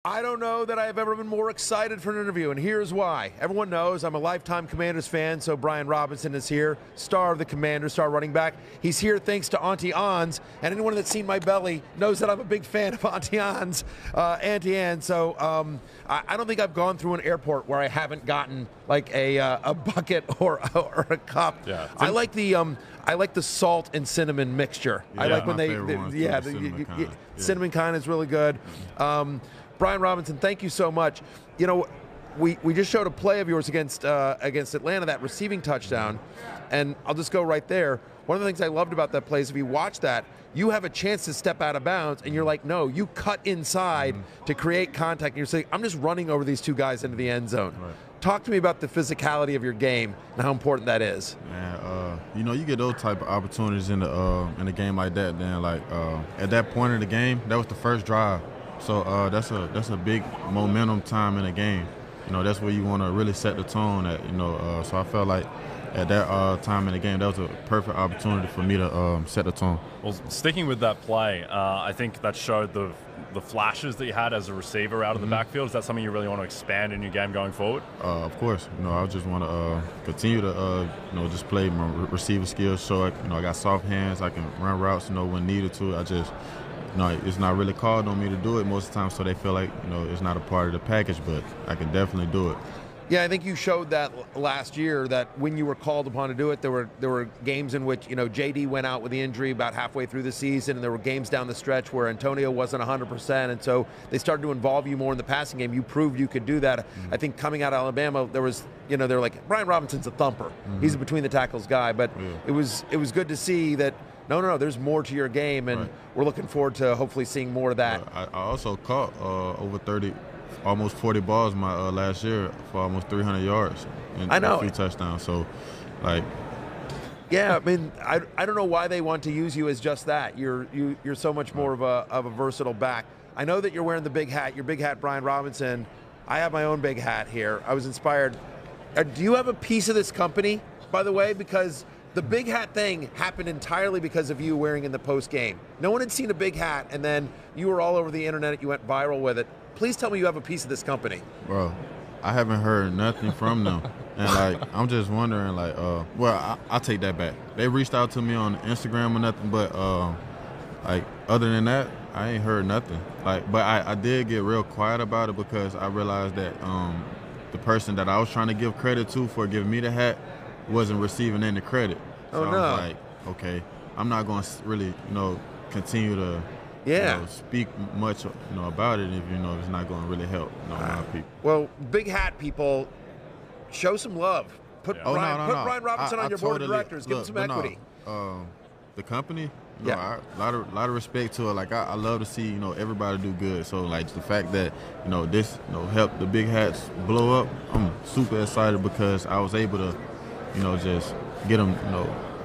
I don't know that I have ever been more excited for an interview, and here's why. Everyone knows I'm a lifetime Commanders fan, so Brian Robinson is here, star of the Commanders, star running back. He's here thanks to Auntie Ann's, and anyone that's seen my belly knows that I'm a big fan of Auntie Ann's, Auntie Ann. So I don't think I've gone through an airport where I haven't gotten like a bucket or a cup. Yeah, I like the salt and cinnamon mixture. Yeah, I like when cinnamon kind is really good. Brian Robinson, thank you so much. You know, we just showed a play of yours against Atlanta, that receiving touchdown, and I'll just go right there. One of the things I loved about that play is if you watch that, you have a chance to step out of bounds, and you're like, no, you cut inside to create contact, and you're saying, I'm just running over these two guys into the end zone. Right. Talk to me about the physicality of your game and how important that is. Man, you know, you get those type of opportunities in a game like that. Then, like at that point in the game, that was the first drive. So that's a big momentum time in a game. You know, that's where you want to really set the tone at. You know, so I felt like at that time in the game, that was a perfect opportunity for me to set the tone. Well, sticking with that play, I think that showed the flashes that you had as a receiver out of the backfield. Is that something you really want to expand in your game going forward? Of course. You know, I just want to continue to just play my receiver skills. So I got soft hands. I can run routes. When needed to. It's not really called on me to do it most of the time, so they feel like it's not a part of the package, but I can definitely do it. Yeah, I think you showed that last year that when you were called upon to do it, there were games in which JD went out with the injury about halfway through the season, and there were games down the stretch where Antonio wasn't 100%, and so they started to involve you more in the passing game. You proved you could do that. I think coming out of Alabama, there was they're like, Brian Robinson's a thumper. He's a between the tackles guy, but it was good to see that. No, there's more to your game, and we're looking forward to hopefully seeing more of that. I also caught over 30, almost 40 balls my last year for almost 300 yards and a few touchdowns. So, yeah, I mean, I don't know why they want to use you as just that. You're so much more of a versatile back. I know that you're wearing the big hat. Your big hat, Brian Robinson. I have my own big hat here. I was inspired. Do you have a piece of this company, by the way? Because the big hat thing happened entirely because of you wearing in the post game. No one had seen a big hat, and then you were all over the internet. You went viral with it. Please tell me you have a piece of this company. Bro, I haven't heard nothing from them, and I'm just wondering, I take that back. They reached out to me on Instagram or nothing, but other than that, I ain't heard nothing. But I did get real quiet about it because I realized that the person that I was trying to give credit to for giving me the hat wasn't receiving any credit. So I was like, okay, I'm not going to really, continue to speak much, about it if it's not going to really help, a lot of people. Well, big hat people, show some love. Put Brian Robinson on your board of directors. Give him some equity. The company, a lot of respect to it. Like I love to see everybody do good. So like the fact that this helped the big hats blow up, I'm super excited because I was able to just get them,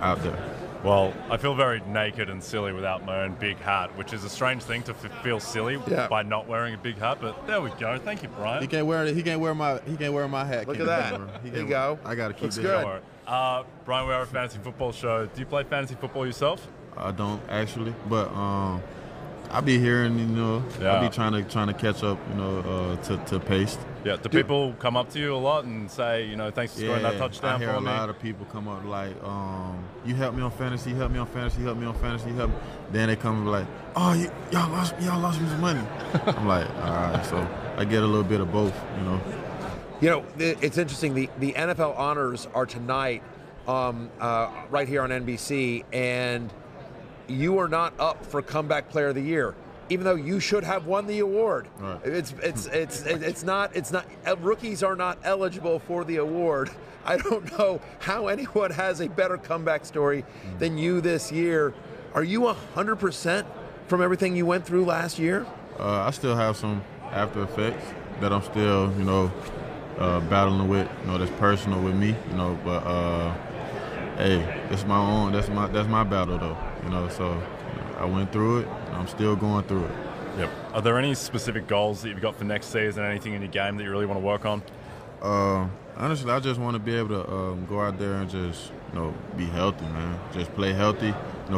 out there. Well, I feel very naked and silly without my own big hat, which is a strange thing to feel silly by not wearing a big hat. But there we go. Thank you, Brian. He can't wear my hat. Look at that. There you go. I got to keep Looks this. good. Brian, we are a fantasy football show. Do you play fantasy football yourself? I don't actually, but I be hearing, I be trying to catch up, to pace. Yeah. Do people come up to you a lot and say, thanks for scoring that touchdown for me? I hear a lot of people come up like, you helped me on fantasy, help me on fantasy, help me on fantasy, help me. Then they come like, oh, y'all lost me some money. I'm like, all right. So I get a little bit of both, It's interesting. The NFL honors are tonight, right here on NBC, and you are not up for Comeback Player of the Year, even though you should have won the award. Right. It's not rookies are not eligible for the award. I don't know how anyone has a better comeback story than you this year. Are you 100% from everything you went through last year? I still have some after effects that I'm still, battling with, that's personal with me, but hey, it's my own, that's my battle though, so I went through it, and I'm still going through it. Yep. Are there any specific goals that you've got for next season, anything in your game that you really want to work on? Honestly, I just want to be able to go out there and just, be healthy, man. Just play healthy,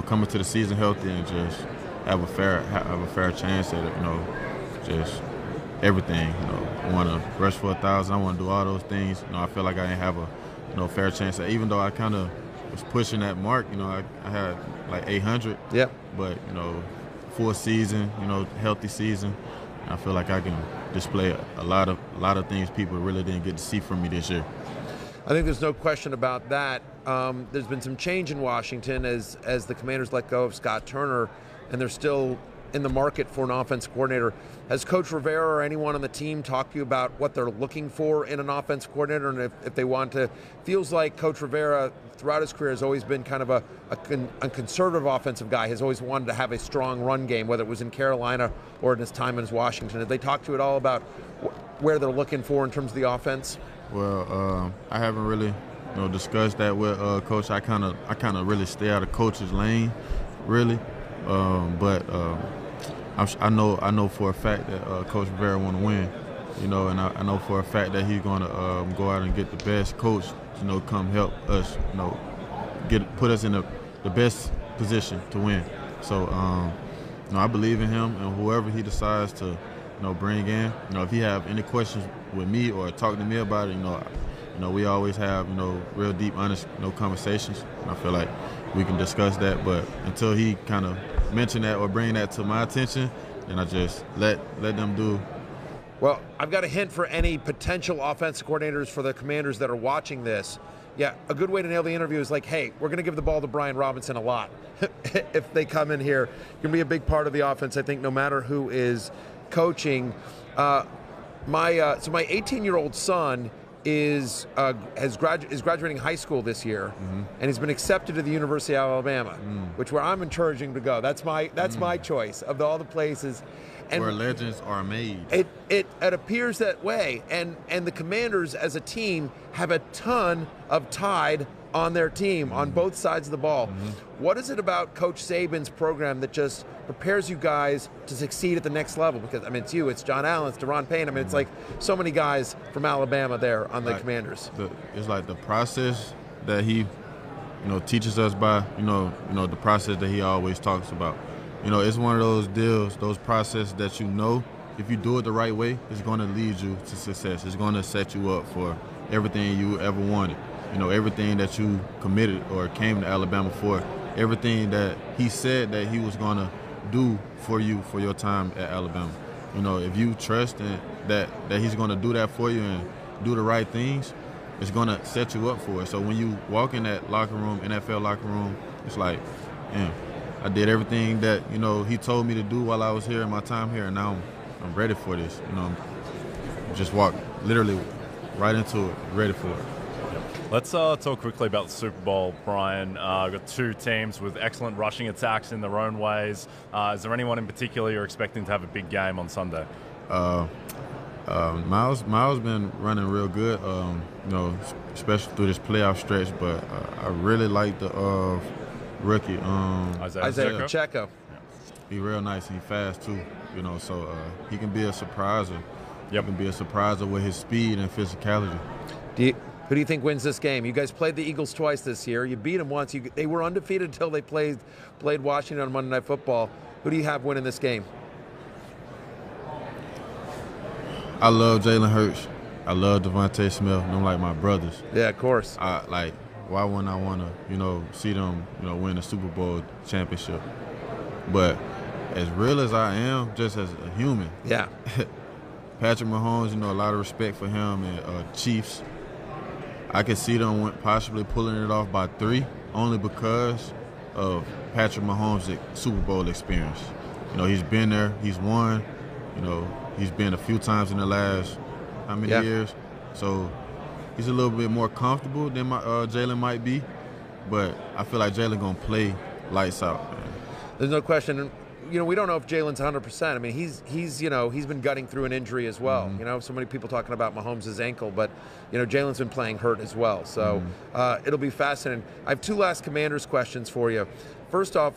come into the season healthy and just have a fair chance at it, just everything. I want to rush for 1,000. I want to do all those things. I feel like I didn't have a fair chance. Even though I kind of was pushing that mark, I had like 800. Yep. But full season, healthy season, I feel like I can display a lot of things people really didn't get to see from me this year. I think there's no question about that. There's been some change in Washington as the Commanders let go of Scott Turner, and they're still in the market for an offensive coordinator. Has Coach Rivera or anyone on the team talked to you about what they're looking for in an offensive coordinator, and if they want to? Feels like Coach Rivera throughout his career has always been kind of a conservative offensive guy, has always wanted to have a strong run game, whether it was in Carolina or in his time in Washington. Have they talked to you at all about where they're looking for in terms of the offense? Well, I haven't really discussed that with Coach. I kind of really stay out of Coach's lane, really. But I know for a fact that Coach Rivera want to win, and I know for a fact that he's going to go out and get the best coach, come help us, put us in the best position to win. So, I believe in him, and whoever he decides to, bring in, if he have any questions with me or talk to me about it, we always have, real deep, honest, conversations. And I feel like we can discuss that, but until he kind of mention that or bring that to my attention, then I just let them do. Well, I've got a hint for any potential offensive coordinators for the Commanders that are watching this. Yeah, a good way to nail the interview is like, hey, we're going to give the ball to Brian Robinson a lot. If they come in here, going to be a big part of the offense, I think, no matter who is coaching. So my 18-year-old son is graduating high school this year, and he's been accepted to the University of Alabama, which where I'm encouraging to go. That's my choice of all the places. And where legends are made. It appears that way, and the Commanders as a team have a ton of Tide on their team on both sides of the ball. What is it about Coach Saban's program that just prepares you guys to succeed at the next level? Because it's you, it's John Allen, it's Deron Payne. It's like so many guys from Alabama there on the Commanders. It's like the process that he, teaches us by, the process that he always talks about. It's one of those deals, those processes that if you do it the right way, it's going to lead you to success. It's going to set you up for everything you ever wanted. Everything that you committed or came to Alabama for, everything that he said that he was going to do for you for your time at Alabama. If you trust that he's going to do that for you and do the right things, it's going to set you up for it. So when you walk in that locker room, NFL locker room, it's like, man, I did everything that, he told me to do while I was here in my time here, and now I'm ready for this. Just walk literally right into it, ready for it. Let's talk quickly about the Super Bowl, Brian. We've got two teams with excellent rushing attacks in their own ways. Is there anyone in particular you're expecting to have a big game on Sunday? Miles been running real good, especially through this playoff stretch, but I really like the rookie. Isaiah Pacheco. He's real nice and fast too, so he can be a surpriser. He can be a surpriser with his speed and physicality. Who do you think wins this game? You guys played the Eagles twice this year. You beat them once. They were undefeated until they played Washington on Monday Night Football. Who do you have winning this game? I love Jalen Hurts. I love DeVonta Smith. Them like my brothers. Yeah, of course. Why wouldn't I want to, see them, win a Super Bowl championship? But as real as I am, just as a human. Yeah. Patrick Mahomes, a lot of respect for him and Chiefs. I could see them possibly pulling it off by 3, only because of Patrick Mahomes' Super Bowl experience. He's been there, he's won. He's been a few times in the last how many years. So he's a little bit more comfortable than Jalen might be. But I feel like Jalen gonna play lights out, man. There's no question. We don't know if Jalen's 100%. He's been gutting through an injury as well. So many people talking about Mahomes' ankle, but Jalen's been playing hurt as well. So it'll be fascinating. I have 2 last Commanders questions for you. First off,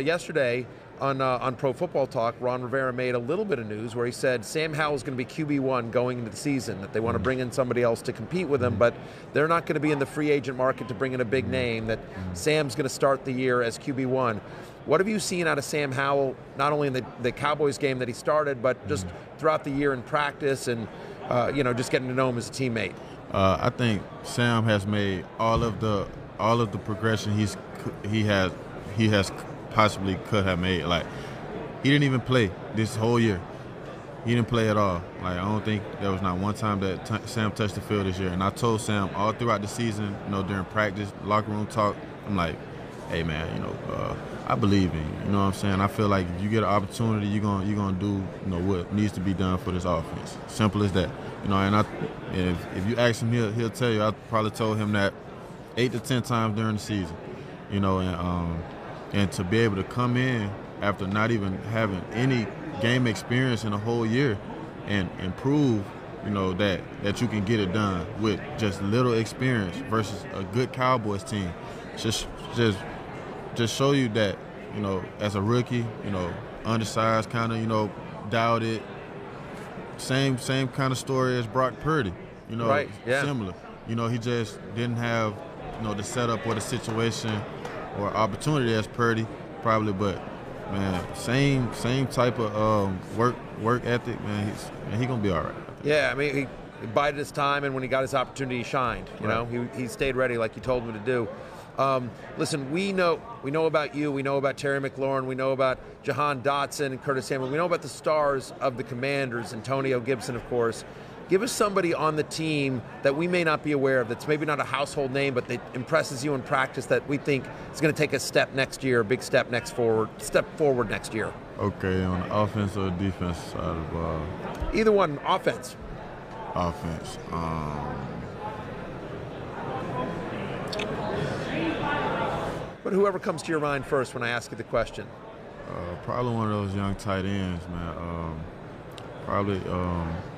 yesterday on Pro Football Talk, Ron Rivera made a little bit of news where he said Sam Howell is going to be QB1 going into the season, that they want to bring in somebody else to compete with him, but they're not going to be in the free agent market to bring in a big name, that Sam's going to start the year as QB1. What have you seen out of Sam Howell, not only in the Cowboys game that he started, but just throughout the year in practice and, just getting to know him as a teammate? I think Sam has made all of the progression he has possibly could have made. Like, he didn't even play this whole year. He didn't play at all. Like, I don't think there was not one time that Sam touched the field this year. And I told Sam all throughout the season, during practice, locker room talk, I'm like, hey man, I believe in you. You know what I'm saying? I feel like if you get an opportunity, you're gonna do what needs to be done for this offense. Simple as that. And if you ask him, he'll tell you. I probably told him that 8 to 10 times during the season. And to be able to come in after not even having any game experience in a whole year and prove, that you can get it done with just little experience versus a good Cowboys team. Just show you that, as a rookie, undersized, kind of, doubted. Same kind of story as Brock Purdy, right, yeah. Similar. He just didn't have, the setup or the situation or opportunity as Purdy, probably, but man, same type of work ethic, man. He's gonna be all right. Yeah, I mean, he bided his time, and when he got his opportunity, he shined. He stayed ready like you told him to do. Listen, we know about you. We know about Terry McLaurin. We know about Jahan Dotson and Curtis Samuel. We know about the stars of the Commanders, Antonio Gibson, of course. Give us somebody on the team that we may not be aware of, that's maybe not a household name, but that impresses you in practice, that we think is going to take a step next year, a big step forward next year. Okay, on the offense or defense side of the ball? Either one. Offense. Offense. But whoever comes to your mind first when I ask you the question. Probably one of those young tight ends, man. Probably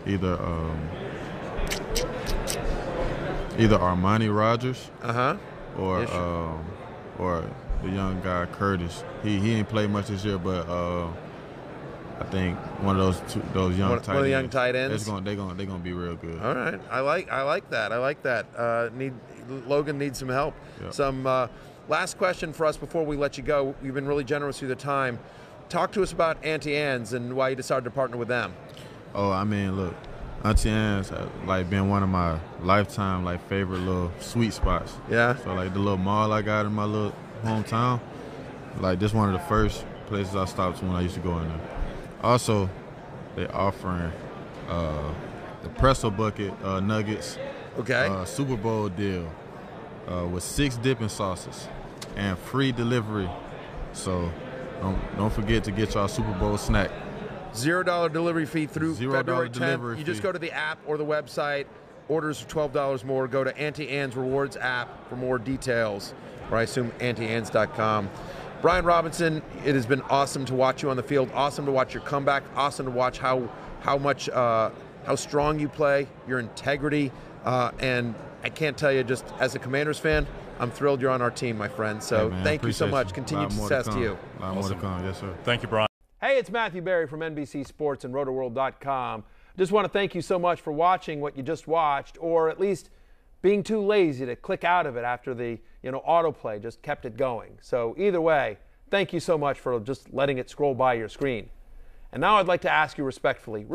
either Armani Rogers, or the young guy Curtis. He ain't played much this year, but I think one of those young tight ends. One of the young tight ends. They're gonna be real good. All right, I like that. Logan needs some help. Yep. Some last question for us before we let you go. You've been really generous with your time. Talk to us about Auntie Anne's and why you decided to partner with them. Oh, I mean, look, Auntie Anne's been one of my lifetime favorite little sweet spots. Yeah. So the little mall I got in my little hometown, this one of the first places I stopped when I used to go in there. Also, they offering the pretzel bucket nuggets. Okay. Super Bowl deal with 6 dipping sauces and free delivery. So don't forget to get y'all Super Bowl snack. $0 delivery fee through February 10th. You just go to the app or the website. Orders for $12 more. Go to Auntie Anne's Rewards app for more details, or I assume AuntieAnne's.com. Brian Robinson, it has been awesome to watch you on the field. Awesome to watch your comeback. Awesome to watch how strong you play, your integrity, and I can't tell you, just as a Commanders fan, I'm thrilled you're on our team, my friend. So thank you so much. Continued success to you. A lot more to come. Yes, sir. Thank you, Brian. Hey, it's Matthew Berry from NBC Sports and RotoWorld.com. Just want to thank you so much for watching what you just watched, or at least being too lazy to click out of it after the autoplay just kept it going. So either way, thank you so much for just letting it scroll by your screen. And now I'd like to ask you respectfully,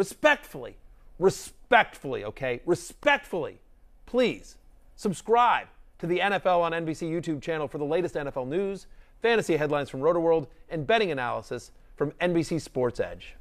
please subscribe to the NFL on NBC YouTube channel for the latest NFL news, fantasy headlines from RotoWorld, and betting analysis from NBC Sports Edge.